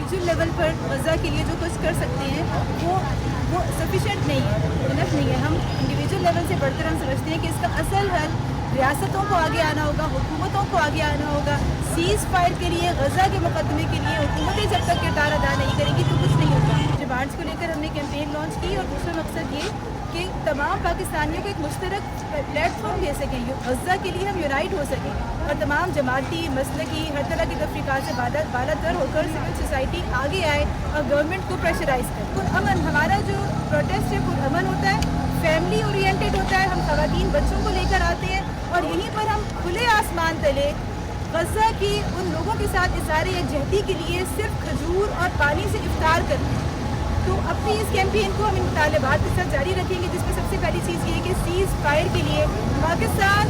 Individual level پر غزہ کے لیے جو کچھ کر سکتے ہیں وہ سفیشینٹ نہیں ہے، انف نہیں ہے. ہم انڈیویجول لیول سے بڑھ کر ہم سمجھتے ہیں کہ اس کا اصل حل ریاستوں کو آگے آنا ہوگا، حکومتوں کو آگے آنا ہوگا. سیز فائر کے لیے، غزہ کے مقدمے کے لیے حکومتیں جب تک کردار ادا نہیں کریں گی تو کچھ نہیں ہوگا. ڈیمانڈس کو لے کر ہم نے کیمپین لانچ کی، اور دوسرا مقصد یہ کہ تمام پاکستانیوں کو ایک مشترک پلیٹ فارم دے سکیں، غزہ کے لیے ہم یونائٹ ہو سکیں، اور تمام جماعتی، مسلکی، ہر طرح کی تفریقات سے بالا تر ہو کر سول سوسائٹی آگے آئے اور گورنمنٹ کو پریشرائز کرے. پرامن ہمارا جو پروٹیسٹ ہے پرامن ہوتا ہے، فیملی اورینٹیڈ ہوتا ہے. ہم خواتین بچوں کو لے کر آتے ہیں اور یہیں پر ہم کھلے آسمان تلے غزہ کی ان لوگوں کے ساتھ اظہار یکجہتی کے لیے صرف کھجور اور پانی سے افطار کرتے ہیں. تو اپنی اس کیمپین کو ہم ان مطالبات کے ساتھ جاری رکھیں گے، جس میں سب سے پہلی چیز یہ ہے کہ سیز فائر کے لیے پاکستان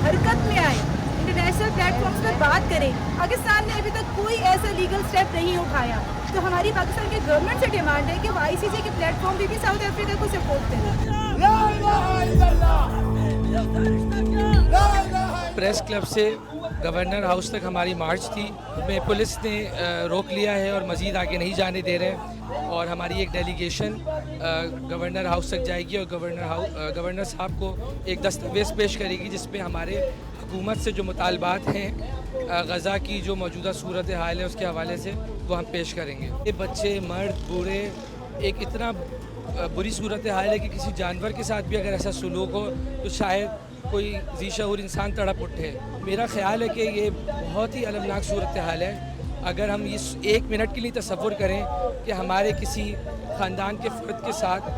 حرکت میں آئے، انٹرنیشنل پلیٹ فارمز پر بات کریں. پاکستان نے ابھی تک کوئی ایسا لیگل سٹیپ نہیں اٹھایا، تو ہماری پاکستان کے گورنمنٹ سے ڈیمانڈ ہے کہ وہ آئی سی جے کے پلیٹ فارم پہ بھی ساؤتھ افریقہ کو سپورٹ کریں. پریس کلب سے گورنر ہاؤس تک ہماری مارچ تھی، ہمیں پولیس نے روک لیا ہے اور مزید آگے نہیں جانے دے رہے ہیں. اور ہماری ایک ڈیلیگیشن گورنر ہاؤس تک جائے گی اور گورنر صاحب کو ایک دستاویز پیش کرے گی، جس پہ ہمارے حکومت سے جو مطالبات ہیں غزہ کی جو موجودہ صورتحال ہے اس کے حوالے سے وہ ہم پیش کریں گے. یہ بچے، مرد، بوڑھے، ایک اتنا بری صورتحال ہے کہ کسی جانور کے ساتھ بھی اگر ایسا سلوک ہو تو شاید کوئی ذی شعور انسان تڑپ اٹھے. میرا خیال ہے کہ یہ بہت ہی المناک صورتحال ہے. اگر ہم اس ایک منٹ کے لیے تصور کریں کہ ہمارے کسی خاندان کے فرد کے ساتھ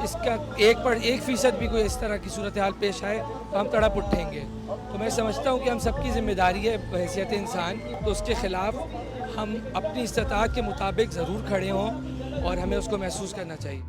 اس کا 1% بھی کوئی اس طرح کی صورتحال پیش آئے تو ہم تڑپ اٹھیں گے. تو میں سمجھتا ہوں کہ ہم سب کی ذمہ داری ہے بحیثیت انسان، تو اس کے خلاف ہم اپنی استطاعت کے مطابق ضرور کھڑے ہوں اور ہمیں اس کو محسوس کرنا چاہیے.